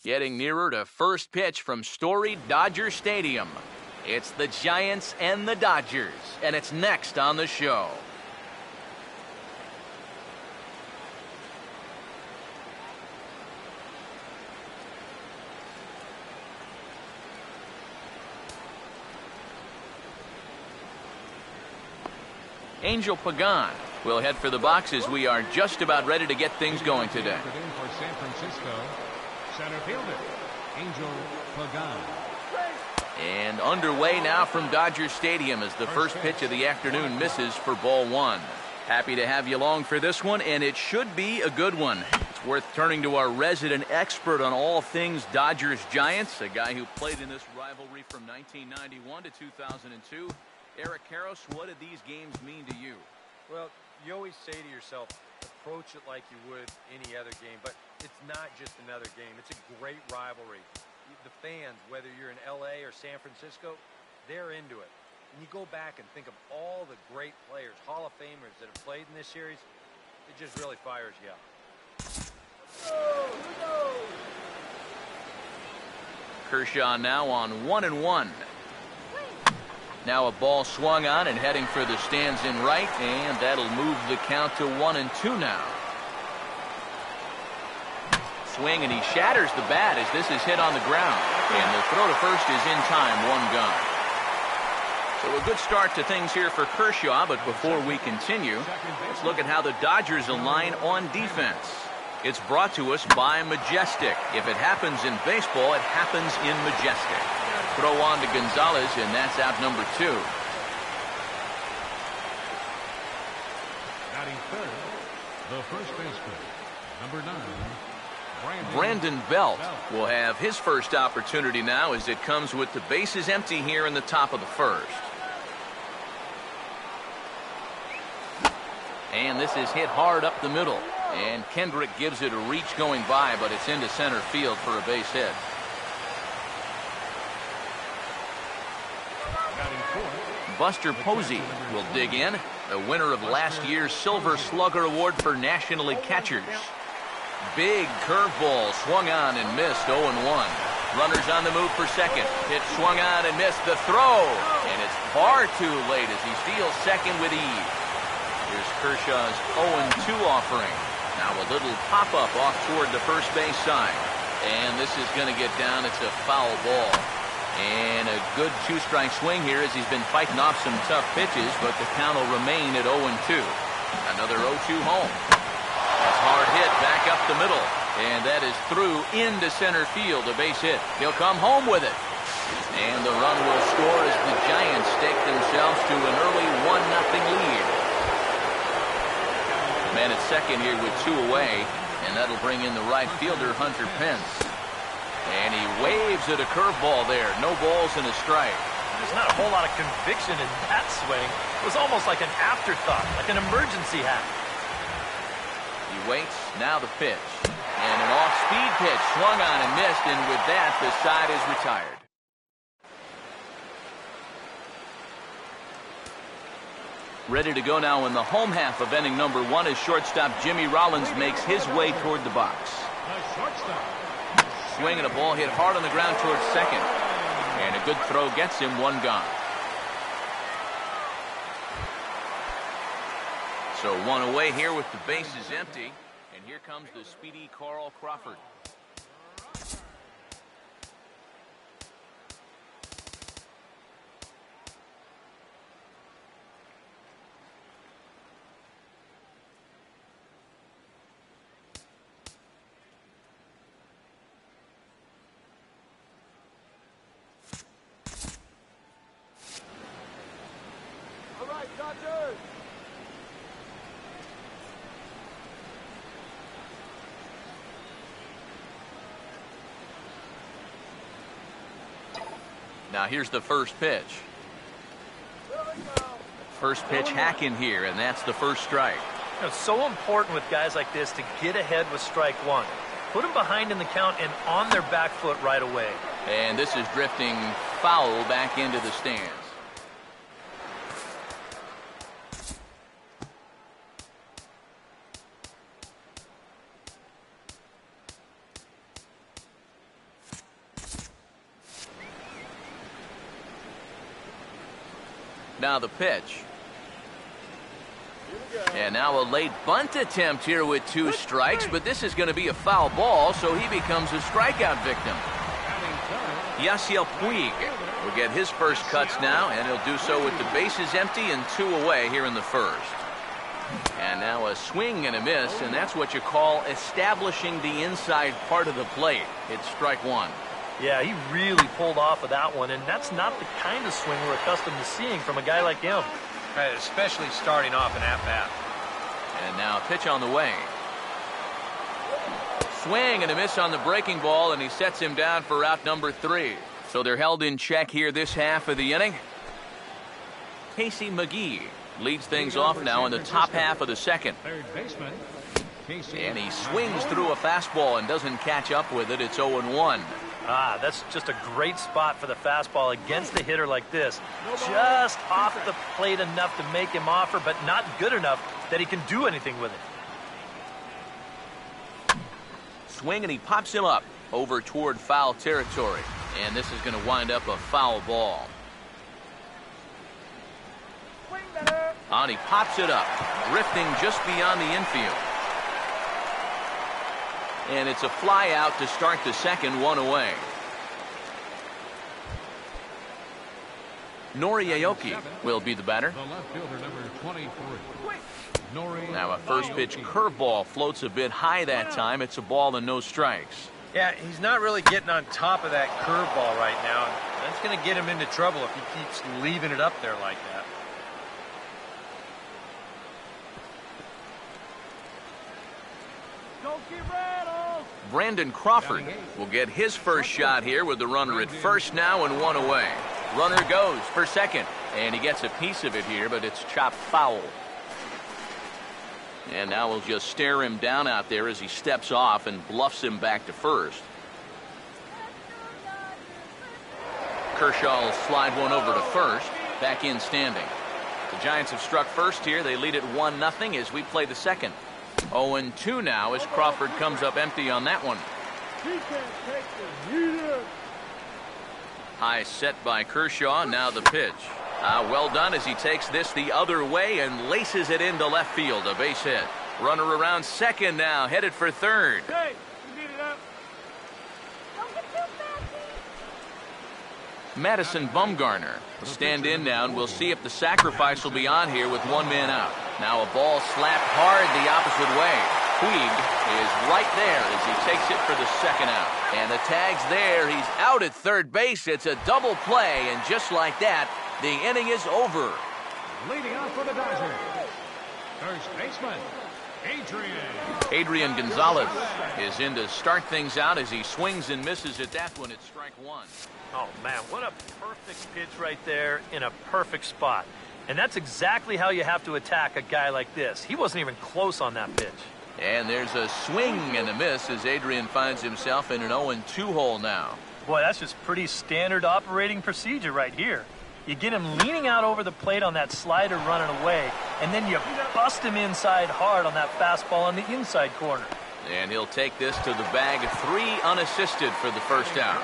Getting nearer to first pitch from storied Dodger Stadium. It's the Giants and the Dodgers, and it's next on the show. Angel Pagan will head for the boxes. We are just about ready to get things going today. For San Francisco, center fielder, Angel Pagan. And underway now from Dodger Stadium as the first pitch of the afternoon misses for ball one. Happy to have you along for this one, and it should be a good one. It's worth turning to our resident expert on all things Dodgers-Giants, a guy who played in this rivalry from 1991 to 2002. Eric Karros, what did these games mean to you? Well, you always say to yourself, approach it like you would any other game, but it's not just another game. It's a great rivalry. The fans, whether you're in L.A. or San Francisco, they're into it. And you go back and think of all the great players, Hall of Famers that have played in this series, it just really fires you up. Kershaw now on 1-1. Now a ball swung on and heading for the stands in right, and that'll move the count to 1-2 now. Swing, and he shatters the bat as this is hit on the ground. And the throw to first is in time, one gone. So a good start to things here for Kershaw, but before we continue, let's look at how the Dodgers align on defense. It's brought to us by Majestic. If it happens in baseball, it happens in Majestic. Throw on to Gonzalez, and that's out number 2. Batting third, the first baseman, number 9, Brandon Belt will have his first opportunity now as it comes with the bases empty here in the top of the first. And this is hit hard up the middle. And Kendrick gives it a reach going by, but it's into center field for a base hit. Buster Posey will dig in, the winner of last year's Silver Slugger Award for National League catchers. Big curveball swung on and missed, 0-1. Runners on the move for second. Hit swung on and missed, the throw. And it's far too late as he steals second with ease. Here's Kershaw's 0-2 offering. Now a little pop-up off toward the first base side. And this is going to get down. It's a foul ball. And a good two-strike swing here as he's been fighting off some tough pitches, but the count will remain at 0-2. Another 0-2 home. That's hard hit back up the middle. And that is through into center field, a base hit. He'll come home with it. And the run will score as the Giants stake themselves to an early 1-0 lead. The man at second here with 2 away, and that'll bring in the right fielder, Hunter Pence. And he waves at a curveball there. No balls and a strike. There's not a whole lot of conviction in that swing. It was almost like an afterthought, like an emergency hack. He waits. Now the pitch. And an off-speed pitch swung on and missed. And with that, the side is retired. Ready to go now in the home half of inning number 1 as shortstop Jimmy Rollins makes his way toward the box. the shortstop. Swing and a ball hit hard on the ground towards second. And a good throw gets him, one gone. So one away here with the bases empty. And here comes the speedy Carl Crawford. All right, Dodgers. Now here's the first pitch. First pitch hacking here, and that's the first strike. You know, it's so important with guys like this to get ahead with strike one. Put them behind in the count and on their back foot right away. And this is drifting foul back into the stands. Now the pitch. And now a late bunt attempt here with 2 strikes, but this is going to be a foul ball, so he becomes a strikeout victim. Yasiel Puig will get his first cuts now, and he'll do so with the bases empty and 2 away here in the first. And now a swing and a miss, and that's what you call establishing the inside part of the plate. It's strike 1. Yeah, he really pulled off of that one, and that's not the kind of swing we're accustomed to seeing from a guy like him. Right, especially starting off an at-bat. And now a pitch on the way. Swing and a miss on the breaking ball, and he sets him down for out number 3. So they're held in check here this half of the inning. Casey McGee leads things off now in the top half of the second. Third baseman. And he swings through a fastball and doesn't catch up with it. It's 0-1. Ah, that's just a great spot for the fastball against a hitter like this. Just off the plate enough to make him offer, but not good enough that he can do anything with it. Swing, and he pops him up over toward foul territory. And this is going to wind up a foul ball. And he pops it up, drifting just beyond the infield. And it's a fly out to start the second, 1 away. Nori Aoki will be the batter. The left fielder, number 23. Now a first pitch curveball floats a bit high that time. It's a ball and no strikes. Yeah, he's not really getting on top of that curveball right now. That's going to get him into trouble if he keeps leaving it up there like that. Don't get rattled. Brandon Crawford will get his first shot here with the runner at first now and 1 away. Runner goes for second, and he gets a piece of it here, but it's chopped foul. And now we'll just stare him down out there as he steps off and bluffs him back to first. Kershaw will slide one over to first, back in standing. The Giants have struck first here. They lead it 1-0 as we play the second. 0-2 now as Crawford comes up empty on that one. He can't take the heater. High set by Kershaw. Now the pitch. Well done as he takes this the other way and laces it into left field. A base hit. Runner around second now, headed for third. Hey, you need it up. Don't get too fancy. Madison Bumgarner will stand in now, and we'll see if the sacrifice will be on here with 1 man out. Now a ball slapped hard the opposite way. Puig is right there as he takes it for the second out. And the tag's there. He's out at third base. It's a double play, and just like that, the inning is over. Leading off for the Dodgers. First baseman, Adrian Gonzalez is in to start things out as he swings and misses at that one. It's strike 1. Oh, man, what a perfect pitch right there in a perfect spot. And that's exactly how you have to attack a guy like this. He wasn't even close on that pitch. And there's a swing and a miss as Adrian finds himself in an 0-2 hole now. Boy, that's just pretty standard operating procedure right here. You get him leaning out over the plate on that slider running away, and then you bust him inside hard on that fastball on the inside corner. And he'll take this to the bag, 3 unassisted for the first out.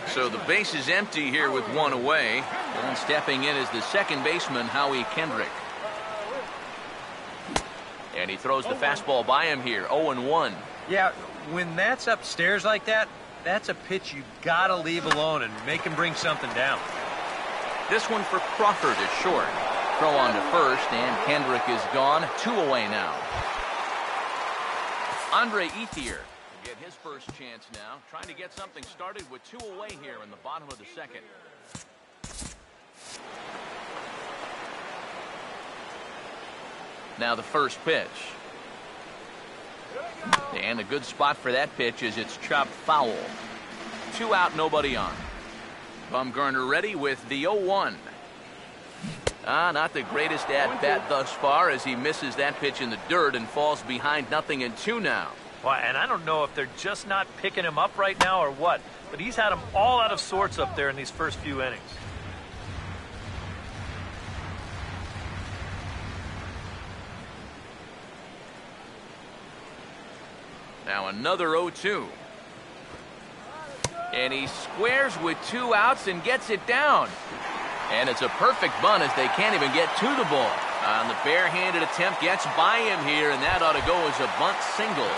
So the base is empty here with 1 away. And stepping in is the second baseman, Howie Kendrick. And he throws the fastball by him here, 0-1. Yeah, when that's upstairs like that, that's a pitch you got to leave alone and make him bring something down. This one for Crawford is short. Throw on to first, and Kendrick is gone. 2 away now. Andre Ethier will get his first chance now, trying to get something started with 2 away here in the bottom of the second. Now the first pitch. And a good spot for that pitch is it's chopped foul. 2 out, nobody on. Bumgarner ready with the 0-1. Not the greatest at-bat thus far as he misses that pitch in the dirt and falls behind 0-2 now. Well, and I don't know if they're just not picking him up right now or what, but he's had them all out of sorts up there in these first few innings. Now another 0-2. And he squares with 2 outs and gets it down. And it's a perfect bunt as they can't even get to the ball. On the barehanded attempt, gets by him here, and that ought to go as a bunt single.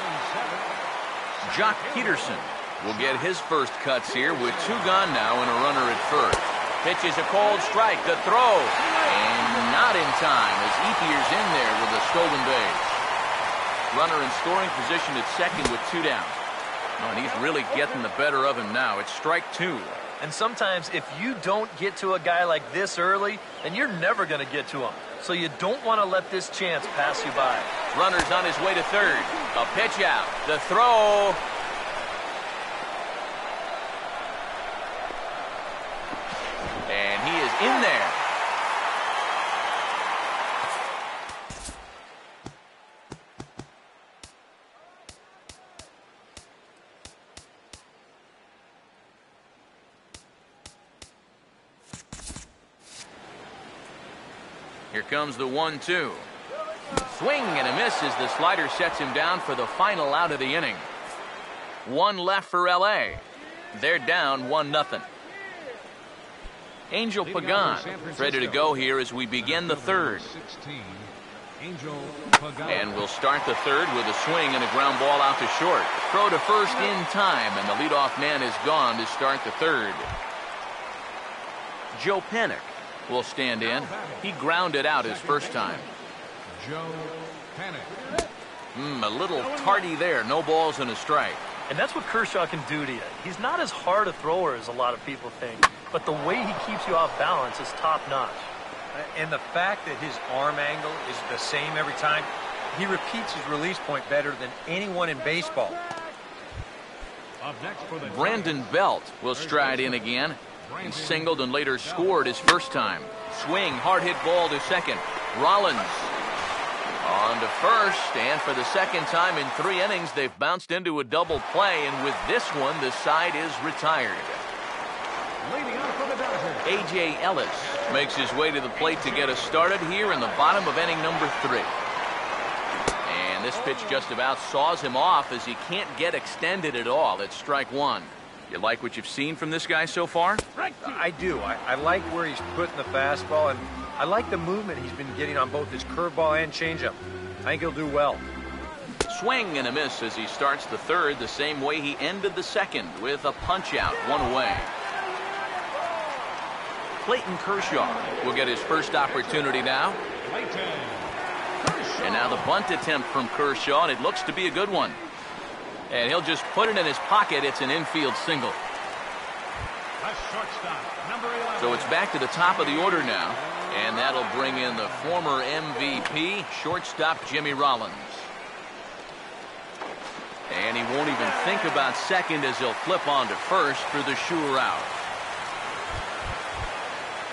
Jock Peterson will get his first cuts here with 2 gone now and a runner at first. Pitches a cold strike, the throw, and not in time as Ethier's in there with a stolen base. Runner in scoring position at second with 2 down. Oh, and he's really getting the better of him now. It's strike 2. And sometimes if you don't get to a guy like this early, then you're never going to get to him. So you don't want to let this chance pass you by. Runner's on his way to third. A pitch out. The throw. And he is in there. Here comes the 1-2. Swing and a miss as the slider sets him down for the final out of the inning. 1 left for L.A. They're down 1-0. Angel Pagan ready to go here as we begin the third. And we'll start the third with a swing and a ground ball out to short. Throw to first in time, and the leadoff man is gone to start the third. Joe Panik will stand in. He grounded out his first time. Joe Panik. A little tardy there. No balls and a strike. And that's what Kershaw can do to you. He's not as hard a thrower as a lot of people think, but the way he keeps you off balance is top-notch. And the fact that his arm angle is the same every time, he repeats his release point better than anyone in baseball. Up next for the Brandon Belt will stride in again. He singled and later scored his first time. Swing, hard hit ball to second. Rollins on to first, and for the second time in 3 innings, they've bounced into a double play, and with this one, the side is retired. leading out for the Dodgers. A.J. Ellis makes his way to the plate to get us started here in the bottom of inning number 3. And this pitch just about saws him off as he can't get extended at all. It's strike 1. You like what you've seen from this guy so far? I do. I like where he's putting the fastball, and I like the movement he's been getting on both his curveball and changeup. I think he'll do well. Swing and a miss as he starts the third the same way he ended the second with a punch-out, 1 away. Clayton Kershaw will get his first opportunity now. And now the bunt attempt from Kershaw, and it looks to be a good one. And he'll just put it in his pocket. It's an infield single. So it's back to the top of the order now. And that'll bring in the former MVP, shortstop Jimmy Rollins. And he won't even think about second as he'll flip on to first for the sure out.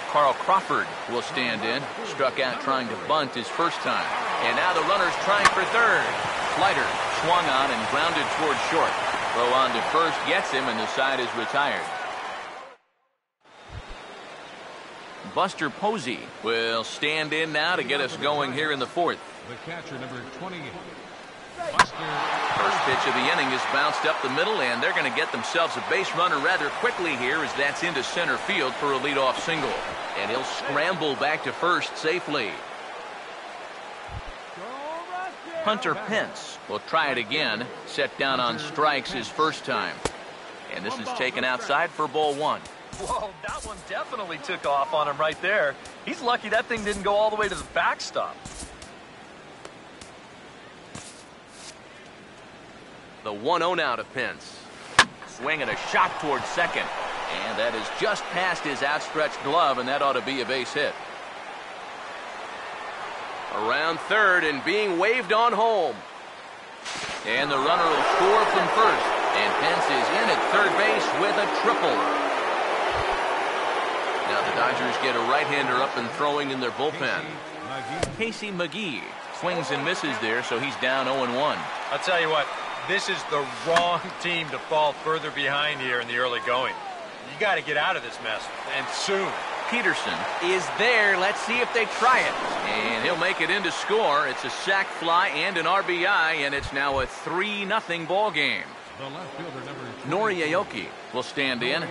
Carl Crawford will stand in. Struck out trying to bunt his first time. And now the runner's trying for third. Slider swung on and grounded toward short. Throw on to first gets him, and the side is retired. Buster Posey will stand in now to get us going here in the fourth. The catcher, number 28. First pitch of the inning is bounced up the middle, and they're going to get themselves a base runner rather quickly here as that's into center field for a leadoff single. And he'll scramble back to first safely. Hunter Pence will try it again. Set down on strikes his first time. And this is taken outside for ball 1. Whoa, that one definitely took off on him right there. He's lucky that thing didn't go all the way to the backstop. The 1-0 now to Pence. Swing and a shot towards second. And that is just past his outstretched glove, and that ought to be a base hit. Around third and being waved on home. And the runner will score from first. And Pence is in at third base with a triple. Now the Dodgers get a right-hander up and throwing in their bullpen. Casey McGee swings and misses there, so he's down 0-1. I'll tell you what, this is the wrong team to fall further behind here in the early going. You got to get out of this mess, and soon. Peterson is there. Let's see if they try it. And he'll make it in to score. It's a sac fly and an RBI, and it's now a 3-0 ball game. The left fielder, number 20. Noriaoki will stand in. A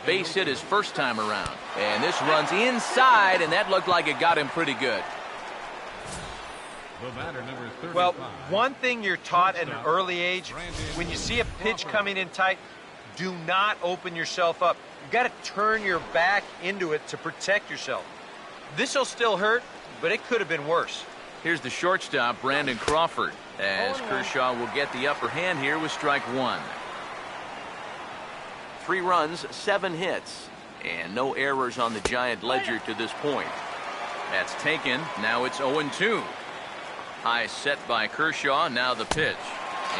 base hit his first time around. And this runs inside, and that looked like it got him pretty good. The batter, number 35. Well, one thing you're taught at an early age, when you see a pitch coming in tight, do not open yourself up. You've got to turn your back into it to protect yourself. This will still hurt, but it could have been worse. Here's the shortstop, Brandon Crawford, as Kershaw will get the upper hand here with strike one. 3 runs, 7 hits, and no errors on the Giant ledger to this point. That's taken. Now it's 0-2. High set by Kershaw. Now the pitch.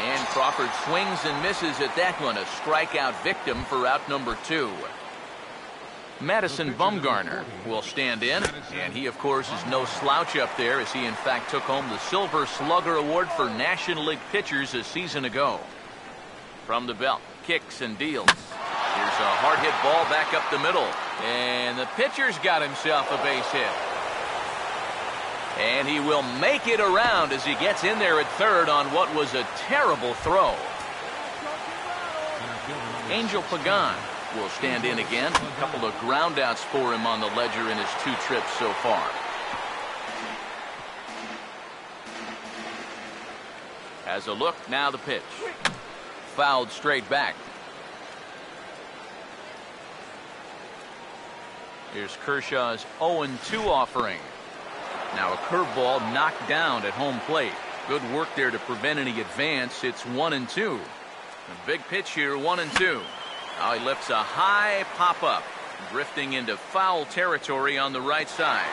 And Crawford swings and misses at that one. A strikeout victim for out number 2. Madison Bumgarner will stand in, and he, of course, is no slouch up there as he, in fact, took home the Silver Slugger Award for National League pitchers a season ago. From the belt, kicks and deals. Here's a hard hit ball back up the middle, and the pitcher's got himself a base hit. And he will make it around as he gets in there at third on what was a terrible throw. Angel Pagan will stand in again. A couple of ground outs for him on the ledger in his 2 trips so far. Has a look, now the pitch. Fouled straight back. Here's Kershaw's 0-2 offering. Now a curveball knocked down at home plate. Good work there to prevent any advance. It's 1-2. A big pitch here, 1-2. Now he lifts a high pop-up, drifting into foul territory on the right side.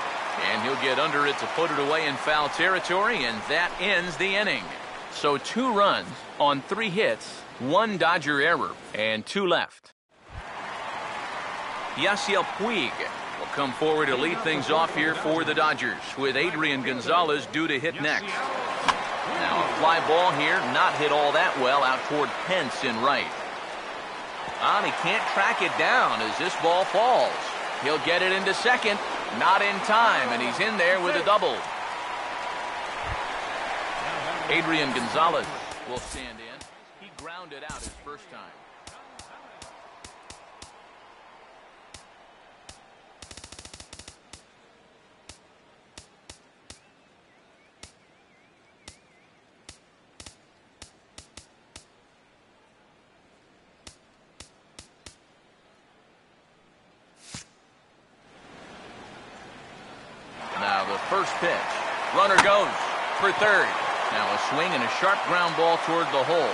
And he'll get under it to put it away in foul territory, and that ends the inning. So 2 runs on 3 hits, 1 Dodger error, and 2 left. Yasiel Puig will come forward to lead things off here for the Dodgers, with Adrian Gonzalez due to hit next. Now a fly ball here, not hit all that well, out toward Pence in right. And he can't track it down as this ball falls. He'll get it into second, not in time, and he's in there with a double. Adrian Gonzalez will stand in. He grounded out his first time. Now the first pitch. Runner goes for third. Now a swing and a sharp ground ball toward the hole.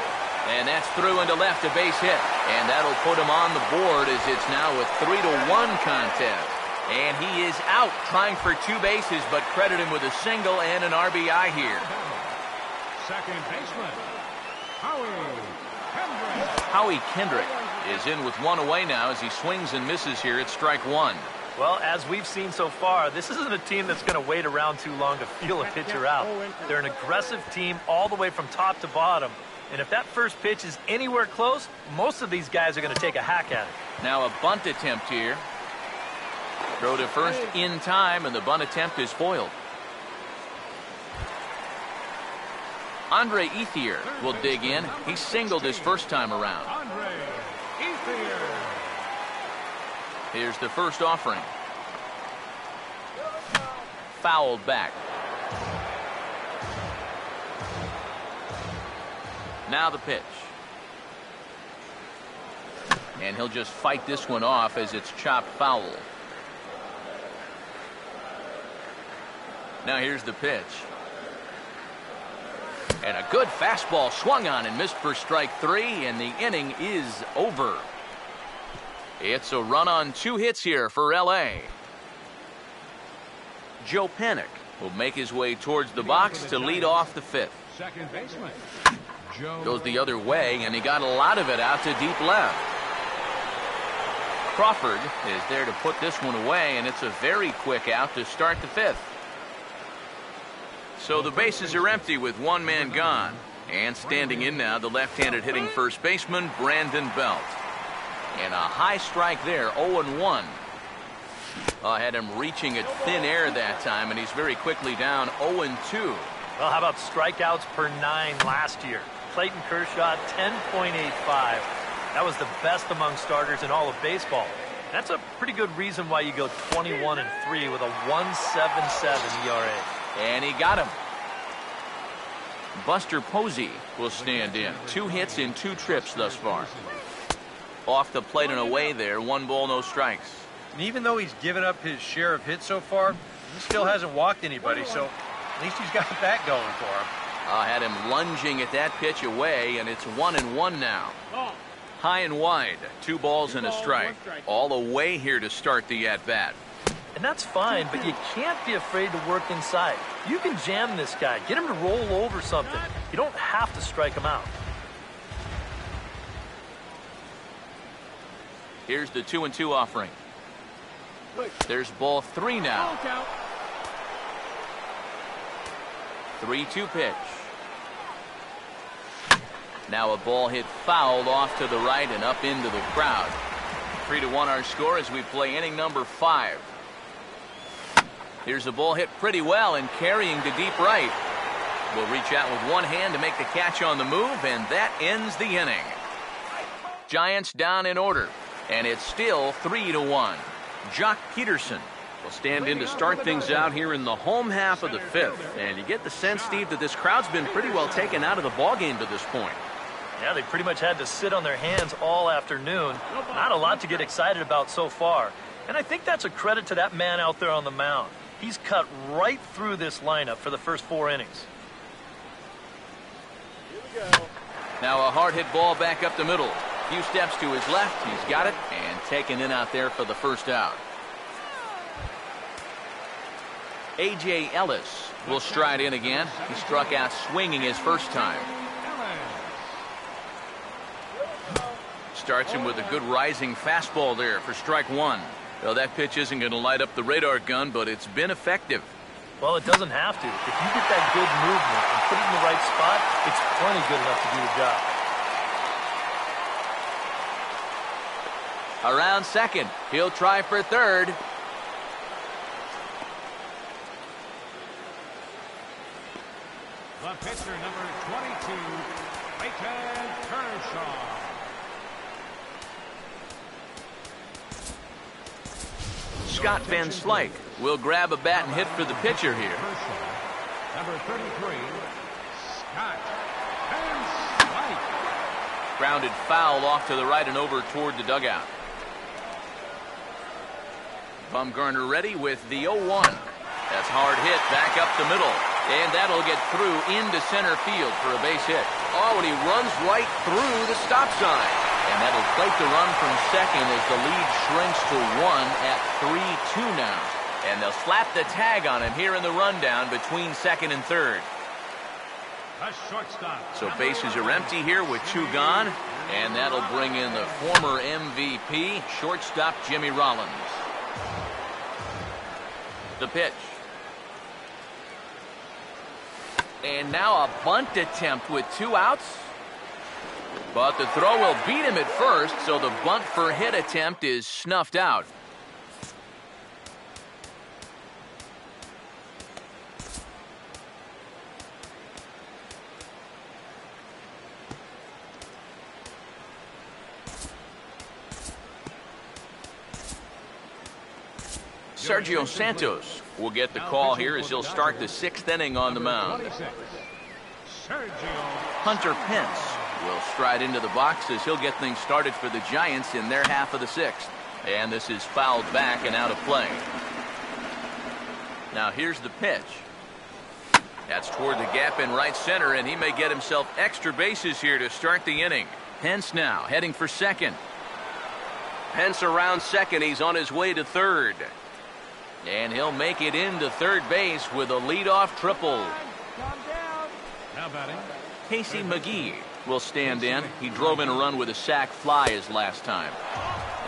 And that's through into left, a base hit. And that'll put him on the board as it's now a 3-1 contest. And he is out trying for 2 bases, but credit him with a single and an RBI here. Second baseman, Howie Kendrick. Howie Kendrick is in with 1 away now as he swings and misses here at strike 1. Well, as we've seen so far, this isn't a team that's going to wait around too long to feel a pitcher out. They're an aggressive team all the way from top to bottom. And if that first pitch is anywhere close, most of these guys are going to take a hack at it. Now a bunt attempt here. Throw to first in time, and the bunt attempt is foiled. Andre Ethier will dig in. He singled his first time around. Andre Ethier. Here's the first offering. Fouled back. Now the pitch. And he'll just fight this one off as it's chopped foul. Now here's the pitch. And a good fastball swung on and missed for strike 3, and the inning is over. It's a run on 2 hits here for L.A. Joe Panik will make his way towards the box to lead off the 5th. Second baseman, Joe. Goes the other way, and he got a lot of it out to deep left. Crawford is there to put this one away, and it's a very quick out to start the 5th. So the bases are empty with 1 man gone. And standing in now, the left-handed hitting first baseman, Brandon Belt. And a high strike there, 0-1. Had him reaching at thin air that time, and he's very quickly down 0-2. Well, how about strikeouts per 9 last year? Clayton Kershaw, 10.85. That was the best among starters in all of baseball. That's a pretty good reason why you go 21-3 with a 1.77 ERA. And he got him. Buster Posey will stand in. 2 hits in 2 trips thus far. Off the plate and away there. 1 ball, no strikes. And even though he's given up his share of hits so far, he still hasn't walked anybody, so at least he's got that going for him. Had him lunging at that pitch away, and it's 1-1 now. High and wide, 2 balls and a strike. All the way here to start the at-bat. And that's fine, but you can't be afraid to work inside. You can jam this guy, get him to roll over something. You don't have to strike him out. Here's the 2-2 offering. There's ball 3 now. 3-2 pitch. Now a ball hit foul off to the right and up into the crowd. 3-1 our score as we play inning number 5. Here's a ball hit pretty well and carrying to deep right. Will reach out with one hand to make the catch on the move, and that ends the inning. Giants down in order, and it's still 3-1. Jock Peterson will stand in to start things out here in the home half of the 5th. And you get the sense, Steve, that this crowd's been pretty well taken out of the ballgame to this point. Yeah, they pretty much had to sit on their hands all afternoon. Not a lot to get excited about so far. And I think that's a credit to that man out there on the mound. He's cut right through this lineup for the first 4 innings. Now a hard hit ball back up the middle. A few steps to his left. He's got it and taken in out there for the first out. A.J. Ellis will stride in again. He struck out swinging his first time. Starts him with a good rising fastball there for strike 1. Well, that pitch isn't going to light up the radar gun, but it's been effective. Well, it doesn't have to. If you get that good movement and put it in the right spot, it's plenty good enough to do the job. Around second. He'll try for third. The pitcher, number 22, Clayton Kershaw. Scott Van Slyke will grab a bat and hit for the pitcher here. Kershaw. Number 33, Scott Van Slyke. Grounded foul off to the right and over toward the dugout. Bumgarner ready with the 0-1. That's hard hit back up the middle. And that'll get through into center field for a base hit. Oh, and he runs right through the stop sign. And that'll plate the run from second as the lead shrinks to 1 at 3-2 now. And they'll slap the tag on him here in the rundown between second and third. The shortstop. So bases are empty here with 2 gone. And that'll bring in the former MVP, shortstop Jimmy Rollins. The pitch. And now a bunt attempt with 2 outs. But the throw will beat him at first, so the bunt for hit attempt is snuffed out. Sergio Santos will get the call here as he'll start the 6th inning on the mound. Hunter Pence will stride into the box as he'll get things started for the Giants in their half of the 6th. And this is fouled back and out of play. Now here's the pitch. That's toward the gap in right center, and he may get himself extra bases here to start the inning. Pence now heading for second. Pence around second. He's on his way to third. And he'll make it into third base with a leadoff triple. Now batting. Casey McGee will stand in. He drove in a run with a sac fly his last time.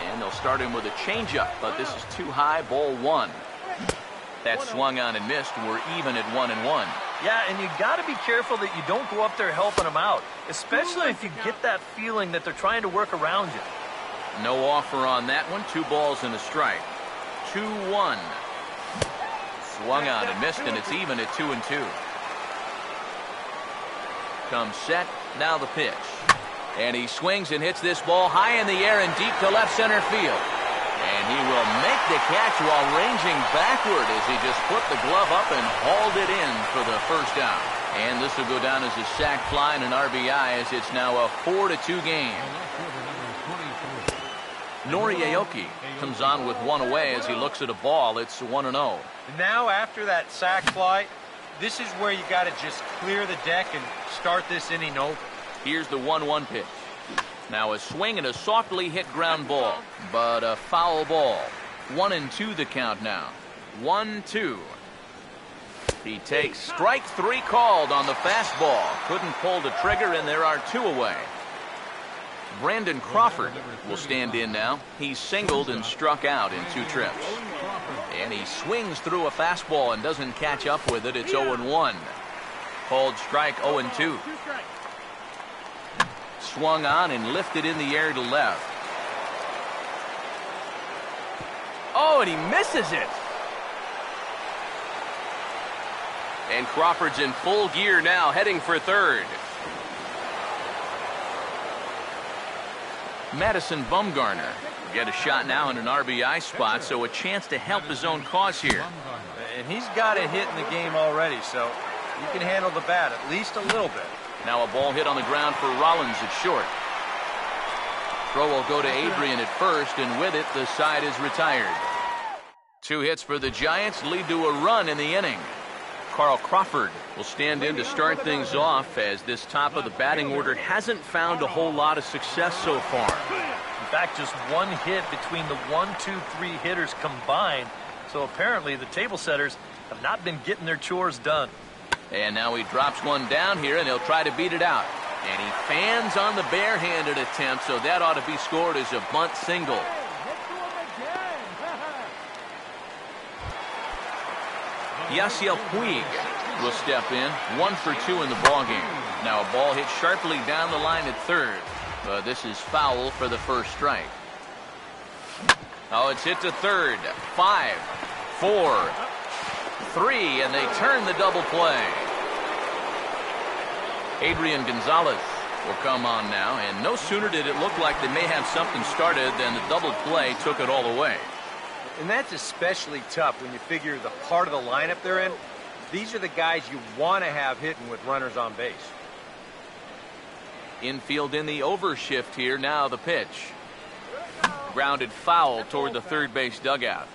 And they'll start him with a changeup, but this is too high, ball 1. That swung on and missed. We're even at 1-1. Yeah, and you got to be careful that you don't go up there helping them out, especially if you get that feeling that they're trying to work around you. No offer on that one. 2 balls and a strike. 2-1. Swung on and missed, and it's even at 2-2. Comes set Now the pitch. And he swings and hits this ball high in the air and deep to left center field. And he will make the catch while ranging backward as he just put the glove up and hauled it in for the first out. And this will go down as a sac fly and an RBI as it's now a 4-2 game. Nori Aoki comes on with one away as he looks at a ball. It's 1-0. Now after that sac fly, this is where you got to just clear the deck and start this inning over. Here's the 1-1 pitch. Now a swing and a softly hit ground ball, but a foul ball. 1-2 the count now. 1-2. He takes strike 3 called on the fastball. Couldn't pull the trigger, and there are 2 away. Brandon Crawford will stand in now. He's singled and struck out in 2 trips. And he swings through a fastball and doesn't catch up with it. It's 0-1. Called strike 0-2. Swung on and lifted in the air to left. Oh, and he misses it. And Crawford's in full gear now, heading for third. Madison Bumgarner will get a shot now in an RBI spot, so a chance to help his own cause here. And he's got a hit in the game already, so he can handle the bat at least a little bit. Now a ball hit on the ground for Rollins at short. Throw will go to Adrian at first, and with it, the side is retired. 2 hits for the Giants lead to a run in the inning. Carl Crawford will stand in to start things off as this top of the batting order hasn't found a whole lot of success so far. In fact, just 1 hit between the 1, 2, 3 hitters combined. So apparently the table setters have not been getting their chores done. And now he drops one down here, and he'll try to beat it out. And he fans on the barehanded attempt, so that ought to be scored as a bunt single. Yasiel Puig will step in, 1 for 2 in the ballgame. Now a ball hit sharply down the line at third, but this is foul for the first strike. Oh, it's hit to third. 5, 4, 3, and they turn the double play. Adrian Gonzalez will come on now, and no sooner did it look like they may have something started than the double play took it all away. And that's especially tough when you figure the part of the lineup they're in. These are the guys you want to have hitting with runners on base. Infield in the overshift here. Now the pitch. Grounded foul toward the third base dugout.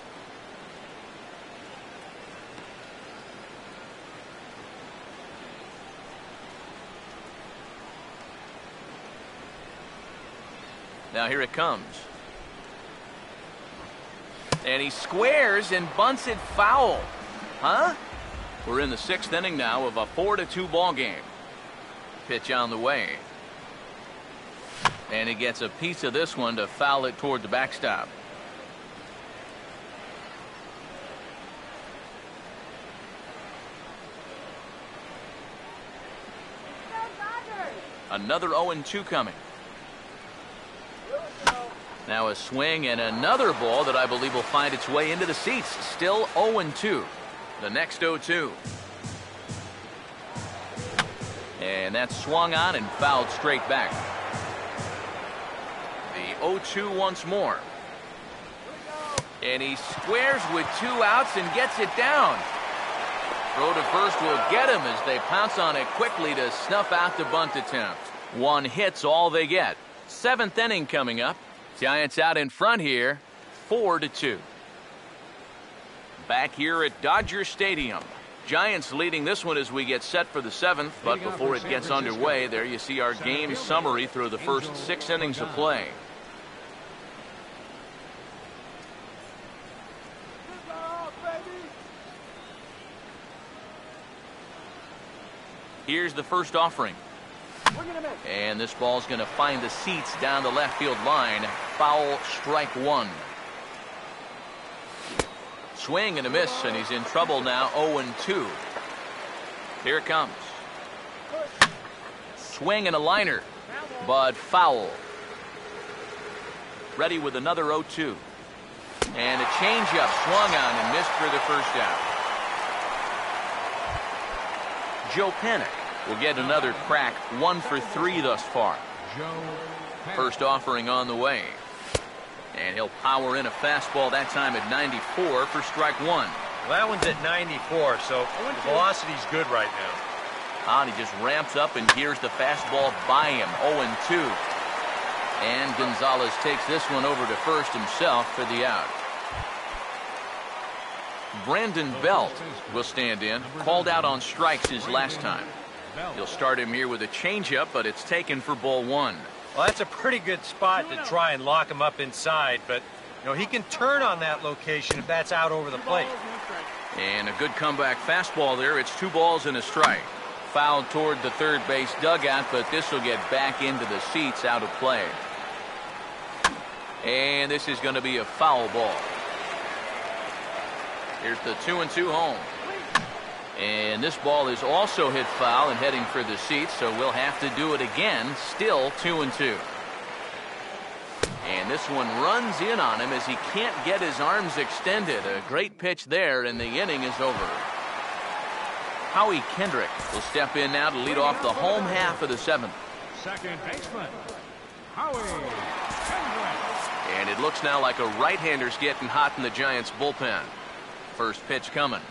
Now here it comes. And he squares and bunts it foul. Huh? We're in the 6th inning now of a 4-2 ball game. Pitch on the way. And he gets a piece of this one to foul it toward the backstop. Another 0-2 coming. Now a swing and another ball that I believe will find its way into the seats. Still 0-2. The next 0-2. And that's swung on and fouled straight back. The 0-2 once more. And he squares with 2 outs and gets it down. Throw to first will get him as they pounce on it quickly to snuff out the bunt attempt. 1 hit's all they get. 7th inning coming up. Giants out in front here, 4-2. Back here at Dodger Stadium. Giants leading this one as we get set for the 7th, but before it gets underway, there you see our game summary through the first 6 innings of play. Here's the first offering. And this ball's going to find the seats down the left field line. Foul, strike 1. Swing and a miss, and he's in trouble now. 0-2. Here it comes. Swing and a liner, but foul. Ready with another 0-2. And a changeup swung on and missed for the first out. Joe Panik will get another crack, 1 for 3 thus far. First offering on the way. And he'll power in a fastball that time at 94 for strike 1. Well, that one's at 94, so the velocity's good right now. He just ramps up, and here's the fastball by him, 0-2. And Gonzalez takes this one over to first himself for the out. Brandon Belt will stand in, called out on strikes his last time. He'll start him here with a changeup, but it's taken for ball 1. Well, that's a pretty good spot to try and lock him up inside, but he can turn on that location if that's out over the plate. And a good comeback fastball there. It's 2 balls and a strike. Fouled toward the third base dugout, but this will get back into the seats, out of play. And this is going to be a foul ball. Here's the 2-2 home. And this ball is also hit foul and heading for the seats, so we'll have to do it again. Still 2-2. And this one runs in on him as he can't get his arms extended. A great pitch there, and the inning is over. Howie Kendrick will step in now to lead off the home half of the 7th. Second baseman, Howie Kendrick. And it looks now like a right-hander's getting hot in the Giants' bullpen. First pitch coming.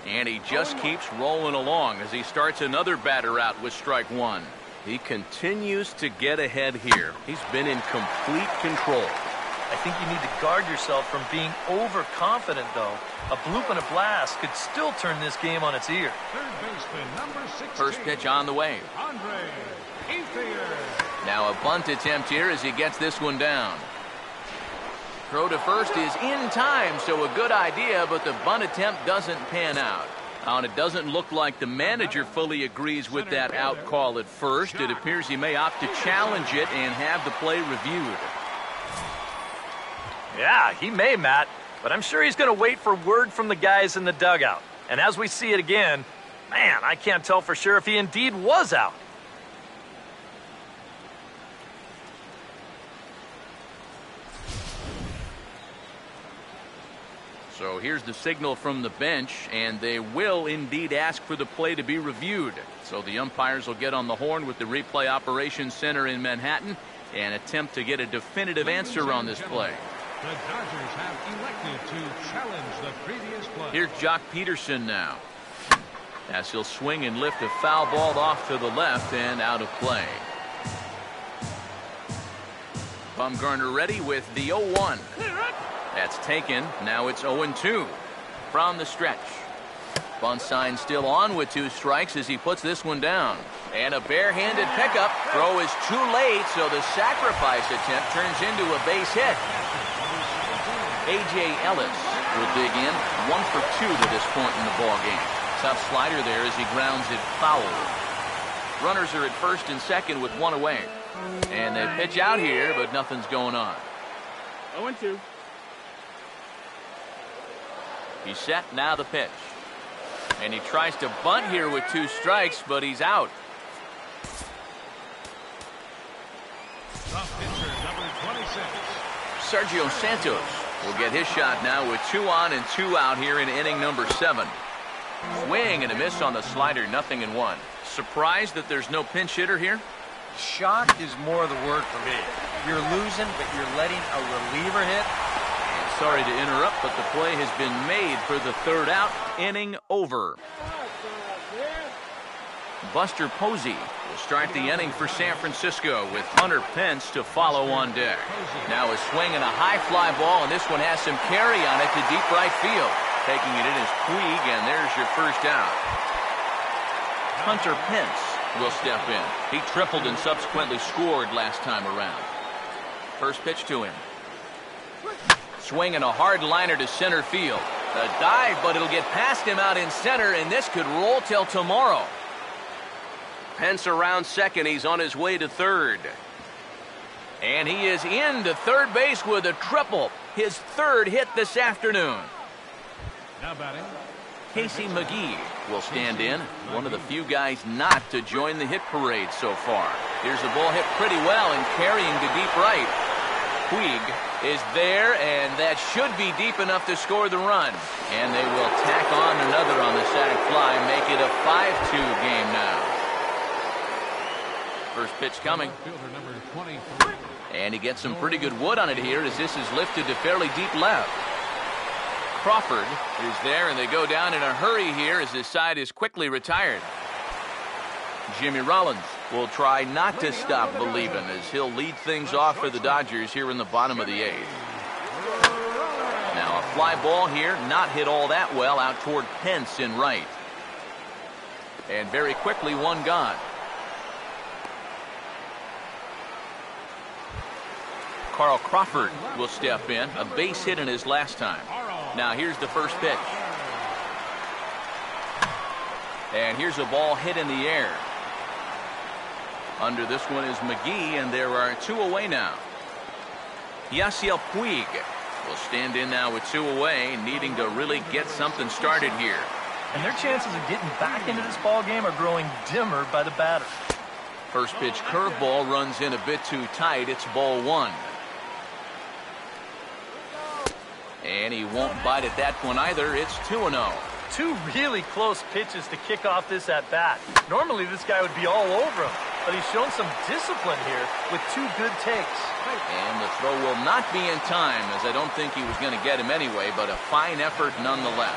And he just keeps rolling along as he starts another batter out with strike 1. He continues to get ahead here. He's been in complete control. I think you need to guard yourself from being overconfident, though. A bloop and a blast could still turn this game on its ear. Third baseman, number 16. First pitch on the way. Andre Ethier. Now a bunt attempt here as he gets this one down. Throw to first is in time, so a good idea, but the bunt attempt doesn't pan out. And it doesn't look like the manager fully agrees with that out call at first. It appears he may opt to challenge it and have the play reviewed. Yeah, he may, Matt, but I'm sure he's going to wait for word from the guys in the dugout. And as we see it again, man, I can't tell for sure if he indeed was out. So here's the signal from the bench, and they will indeed ask for the play to be reviewed. So the umpires will get on the horn with the replay operations center in Manhattan and attempt to get a definitive answer on this play. The Dodgers have elected to challenge the previous play. Here's Jock Peterson now, as he'll swing and lift a foul ball off to the left and out of play. Bumgarner ready with the 0-1. That's taken. Now it's 0-2 from the stretch. Bunt sign still on with 2 strikes as he puts this one down. And a barehanded pickup. Throw is too late, so the sacrifice attempt turns into a base hit. A.J. Ellis will dig in. 1 for 2 to this point in the ball game. Tough slider there as he grounds it foul. Runners are at first and second with 1 away. And they pitch out here, but nothing's going on. 0-2. He's set, now the pitch. And he tries to bunt here with 2 strikes, but he's out. The pitcher, number 26. Sergio Santos will get his shot now with 2 on and 2 out here in inning number 7. Swing and a miss on the slider, 0-1. Surprised that there's no pinch hitter here? Shocked is more the word for me. You're losing, but you're letting a reliever hit. Sorry to interrupt, but the play has been made for the 3rd out. Inning over. Buster Posey will start the inning for San Francisco with Hunter Pence to follow on deck. Now a swing and a high fly ball, and this one has some carry on it to deep right field. Taking it in is Puig, and there's your first out. Hunter Pence will step in. He tripled and subsequently scored last time around. First pitch to him. Swing and a hard liner to center field. A dive, but it'll get past him out in center, and this could roll till tomorrow. Pence around second. He's on his way to third. And he is into third base with a triple. His 3rd hit this afternoon. Now batting, Casey McGee will stand in. One of the few guys not to join the hit parade so far. Here's the ball hit pretty well and carrying to deep right. Puig is there, and that should be deep enough to score the run. And they will tack on another on the sac fly, make it a 5-2 game now. First pitch coming. And he gets some pretty good wood on it here as this is lifted to fairly deep left. Crawford is there, and they go down in a hurry here as this side is quickly retired. Jimmy Rollins will try not to stop believing as he'll lead things off for the Dodgers here in the bottom of the 8th. Now a fly ball here, not hit all that well out toward Pence in right. And very quickly one gone. Carl Crawford will step in, a base hit in his last time. Now here's the first pitch. And here's a ball hit in the air. Under this one is McGee, and there are 2 away now. Yasiel Puig will stand in now with 2 away, needing to really get something started here. And their chances of getting back into this ball game are growing dimmer by the batter. First pitch curveball runs in a bit too tight. It's ball 1. And he won't bite at that one either. It's 2-0. 2 really close pitches to kick off this at-bat. Normally this guy would be all over him, but he's shown some discipline here with 2 good takes. And the throw will not be in time, as I don't think he was going to get him anyway, but a fine effort nonetheless.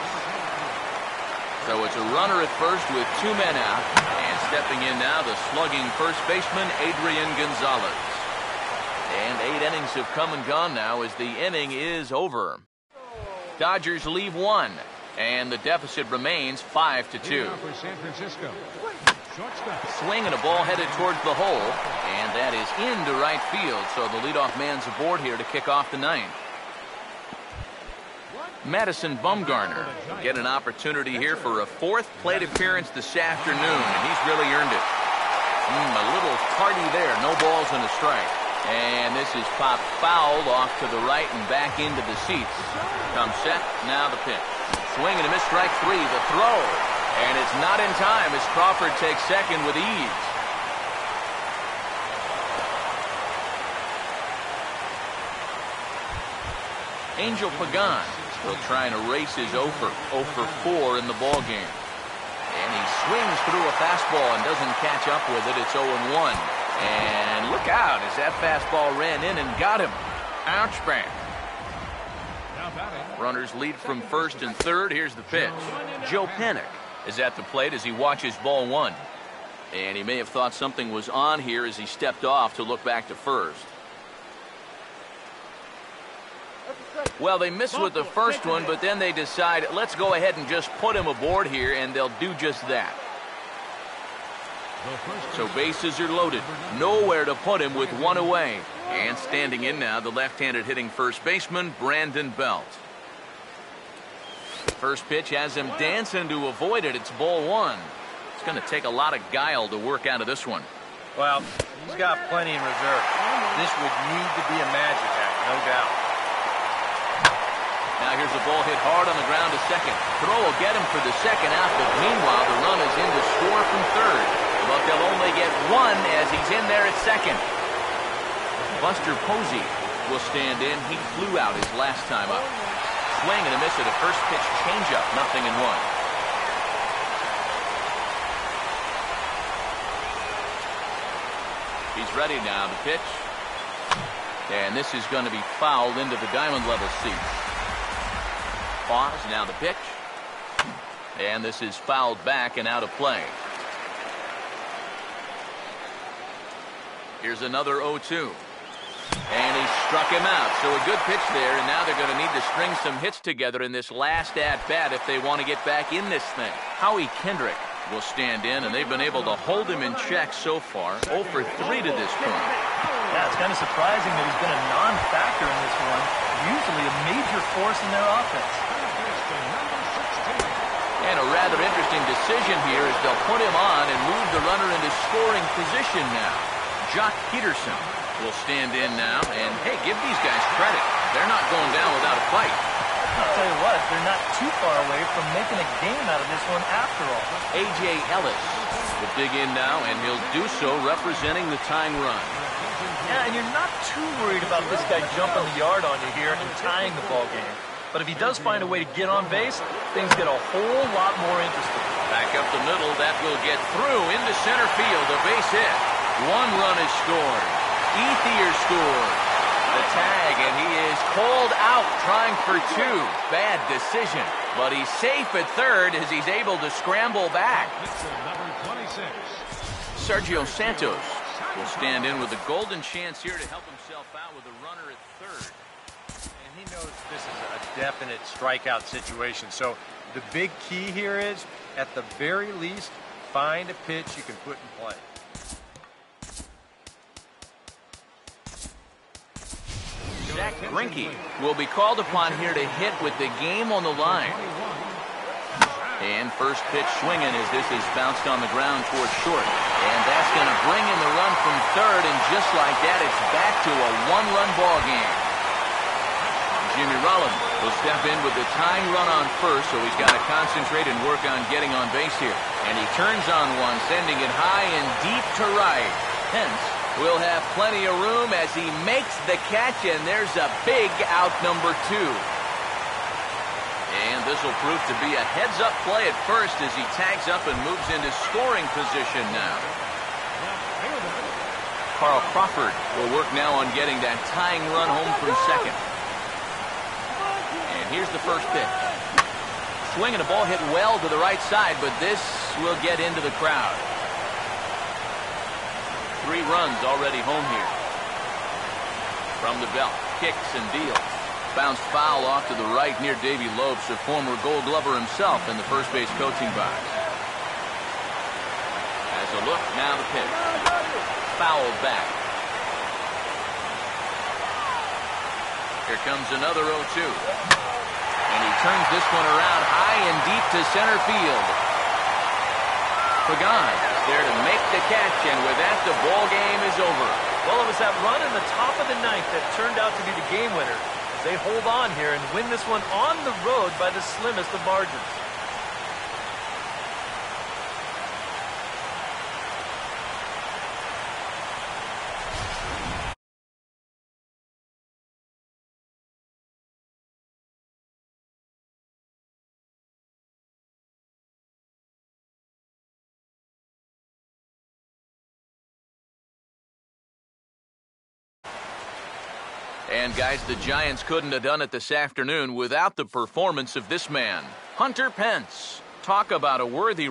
So it's a runner at first with 2 men out, and stepping in now the slugging first baseman Adrian Gonzalez. And 8 innings have come and gone now as the inning is over. Dodgers leave 1. And the deficit remains 5-2. Swing and a ball headed towards the hole. And that is into right field. So the leadoff man's aboard here to kick off the 9th. Madison Bumgarner will get an opportunity here for a 4th plate appearance this afternoon. And he's really earned it. A little party there. No balls and a strike. And this is popped foul off to the right and back into the seats. Comes set. Now the pitch. Swing and a miss, strike 3. The throw. And it's not in time as Crawford takes second with ease. Angel Pagan will try and erase his 0 for 4 in the ball game. And he swings through a fastball and doesn't catch up with it. It's 0-1. And look out as that fastball ran in and got him. Ouch, bang. Runners lead from first and third. Here's the pitch. Joe Panik is at the plate as he watches ball 1. And he may have thought something was on here as he stepped off to look back to first. Well, they miss with the first one, but then they decide, let's go ahead and just put him aboard here, and they'll do just that. So bases are loaded. Nowhere to put him with 1 away. And standing in now, the left-handed hitting first baseman, Brandon Belt. First pitch has him dancing to avoid it. It's ball 1. It's going to take a lot of guile to work out of this one. Well, he's got plenty in reserve. This would need to be a magic act, no doubt. Now here's a ball hit hard on the ground to second. Throw will get him for the second out, but meanwhile the run is in to score from third. But they'll only get 1 as he's in there at second. Buster Posey will stand in. He flew out his last time up. Swing and a miss at a first pitch changeup. 0-1. He's ready now. The pitch. And this is going to be fouled into the diamond level seat. Pause. Now the pitch. And this is fouled back and out of play. Here's another 0-2. And he struck him out. So a good pitch there, and now they're going to need to string some hits together in this last at-bat if they want to get back in this thing. Howie Kendrick will stand in, and they've been able to hold him in check so far. 0 for 3 to this point. Yeah, it's kind of surprising that he's been a non-factor in this one. Usually a major force in their offense. And a rather interesting decision here as they'll put him on and move the runner into scoring position now. Jock Peterson will stand in now, and hey, give these guys credit. They're not going down without a fight. I'll tell you what, they're not too far away from making a game out of this one after all. A.J. Ellis will dig in now, and he'll do so representing the tying run. Yeah, and you're not too worried about this guy jumping the yard on you here and tying the ball game. But if he does find a way to get on base, things get a whole lot more interesting. Back up the middle, that will get through into center field. A base hit. 1 run is scored. Ethier scored. The tag, and he is called out trying for 2. Bad decision. But he's safe at third as he's able to scramble back. Number 26. Sergio Santos will stand in with a golden chance here to help himself out with a runner at third. And he knows this is a definite strikeout situation. So the big key here is, at the very least, find a pitch you can put in play. Zach Greinke will be called upon here to hit with the game on the line. And first pitch swinging as this is bounced on the ground towards short. And that's going to bring in the run from third, and just like that, it's back to a 1-run ball game. Jimmy Rollins will step in with the tying run on first, so he's got to concentrate and work on getting on base here. And he turns on one, sending it high and deep to right. Hence, will have plenty of room as he makes the catch, and there's a big out number 2. And this will prove to be a heads-up play at first as he tags up and moves into scoring position now. Carl Crawford will work now on getting that tying run home from second. And here's the first pitch. Swinging a ball hit well to the right side, but this will get into the crowd. 3 runs already home here. From the belt, kicks and deals. Bounced foul off to the right near Davey Lopes, a former Gold Glover himself in the first base coaching box. As a look, now the pitch. Fouled back. Here comes another 0-2. And he turns this one around high and deep to center field. Pagan is there to make the catch, and with that, the ball game is over. Well, it was that run in the top of the ninth that turned out to be the game winner. They hold on here and win this one on the road by the slimmest of margins. And guys, the Giants couldn't have done it this afternoon without the performance of this man, Hunter Pence. Talk about a worthy